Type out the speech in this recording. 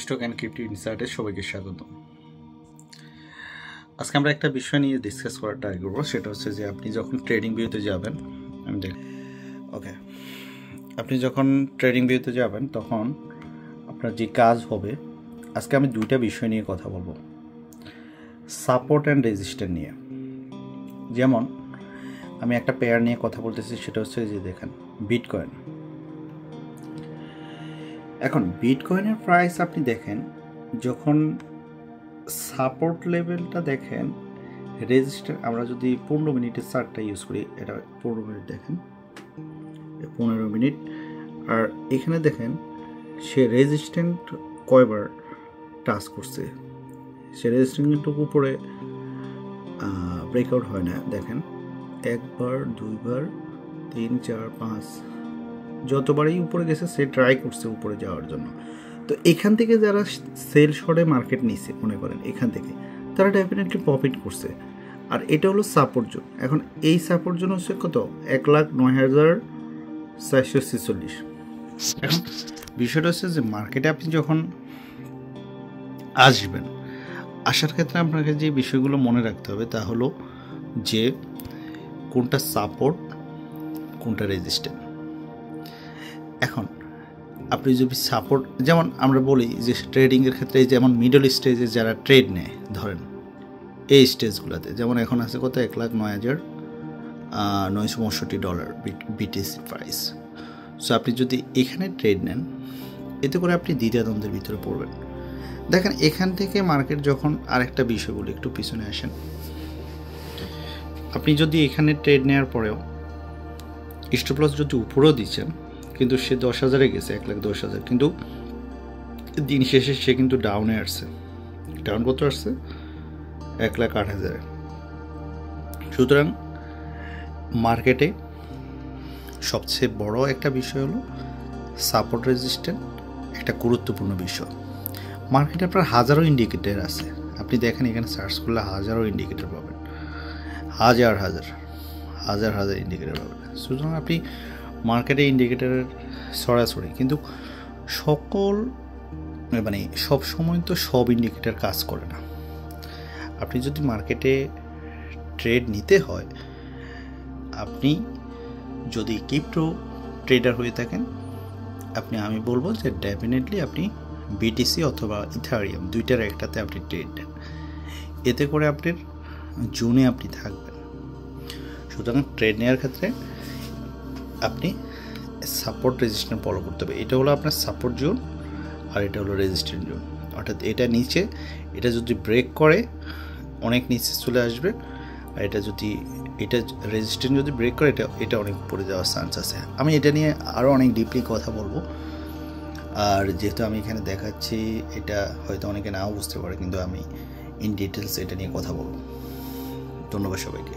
Stock and crypto ইনসাইটে সবাইকে স্বাগত। আজকে আমরা একটা বিষয় নিয়ে ডিসকাস করার ট্রাই করবো, সেটা হচ্ছে যে আপনি যখন ট্রেডিং ভিউতে যাবেন, আপনি যখন ট্রেডিং ভিউতে যাবেন তখন আপনার যে কাজ হবে, আজকে আমি দুইটা বিষয় নিয়ে কথা বলবো, সাপোর্ট অ্যান্ড রেজিস্ট্যান্স নিয়ে। যেমন আমি একটা পেয়ার নিয়ে কথা বলতেছি, সেটা হচ্ছে যে দেখেন বিটকয়েন। এখন বিটকয়েনের প্রাইস আপনি দেখেন, যখন সাপোর্ট লেভেলটা দেখেন, রেজিস্ট্যান্স আমরা যদি 15 মিনিটের চার্টটা ইউজ করি, এটা 15 মিনিট দেখেন, 15 মিনিট, আর এখানে দেখেন সে রেজিস্ট্যান্ট কয়বার টাচ করছে, সে রেজিস্ট্যান্টের উপরে ব্রেকআউট হয় না। দেখেন একবার, দুইবার, 3, 4, 5, যতবারই উপরে গেছে সে ট্রাই করছে উপরে যাওয়ার জন্য। তো এখান থেকে যারা সেল শর্টে মার্কেট নিছে, মনে করেন এখান থেকে, তারা ডেফিনেটলি প্রফিট করছে। আর এটা হলো সাপোর্ট জোন। এখন এই সাপোর্ট জোন হচ্ছে কত? 1,09,446। এখন বিষয়টা হচ্ছে যে মার্কেটে আপনি যখন আসবেন, আসার ক্ষেত্রে আপনাকে যে বিষয়গুলো মনে রাখতে হবে তা হলো যে কোনটা সাপোর্ট, কোনটা রেজিস্ট্যান্স। এখন আপনি যদি সাপোর্ট, যেমন আমরা বলি যে ট্রেডিংয়ের ক্ষেত্রে যেমন মিডল স্টেজে যারা ট্রেড নেয়, ধরেন এই স্টেজগুলোতে, যেমন এখন আছে কত, $1,09,965 বিটিসি প্রাইস। সো আপনি যদি এখানে ট্রেড নেন, এতে করে আপনি দ্বিধাদ্বন্দ্বের ভিতরে পড়বেন। দেখেন এখান থেকে মার্কেট যখন, আরেকটা বিষয় বলি, একটু পিছনে আসেন, আপনি যদি এখানে ট্রেড নেওয়ার পরেও স্টপ লস যদি উপরেও দিচ্ছেন, কিন্তু সে 10,000-এ গেছে, 1,10,000, কিন্তু দিন শেষে সে কিন্তু ডাউনে আসছে। ডাউন কত আসছে? 1,08,000। সুতরাং মার্কেটে সবচেয়ে বড় একটা বিষয় হলো সাপোর্ট রেজিস্ট্যান্স, একটা গুরুত্বপূর্ণ বিষয়। মার্কেটে আপনার হাজারো ইন্ডিকেটর আছে, আপনি দেখেন এখানে সার্চ করলে হাজারো ইন্ডিকেটর পাবেন, হাজার ইন্ডিকেটর পাবেন। সুতরাং আপনি মার্কেটে ইন্ডিকেটরের সরাসরি, কিন্তু সব সময় তো সব ইন্ডিকেটর কাজ করে না। আপনি যদি মার্কেটে ট্রেড নিতে হয়, আপনি যদি ক্রিপ্টো ট্রেডার হয়ে থাকেন, আমি বলবো যে ডেফিনেটলি আপনি বিটিসি অথবা ইথারিয়াম দুইটার একটাতে আপনি ট্রেড নেন, এতে করে আপনার জোনে আপনি থাকবেন। সুতরাং ট্রেড নেওয়ার ক্ষেত্রে আপনি সাপোর্ট রেজিস্ট্যান্স ফলো করতে হবে। এটা হলো আপনার সাপোর্ট জোন, আর এটা হলো রেজিস্ট্যান্স জোন। অর্থাৎ এটা নিচে, এটা যদি ব্রেক করে অনেক নিচে চলে আসবে, আর এটা রেজিস্ট্যান্স যদি ব্রেক করে, এটা অনেক উপরে যাওয়ার চান্স আছে। আমি এটা নিয়ে আরও অনেক ডিপলি কথা বলবো, আর যেহেতু আমি এখানে দেখাচ্ছি, এটা হয়তো অনেকে নাও বুঝতে পারে, কিন্তু আমি ইন ডিটেলস এটা নিয়ে কথা বলবো। ধন্যবাদ সবাইকে।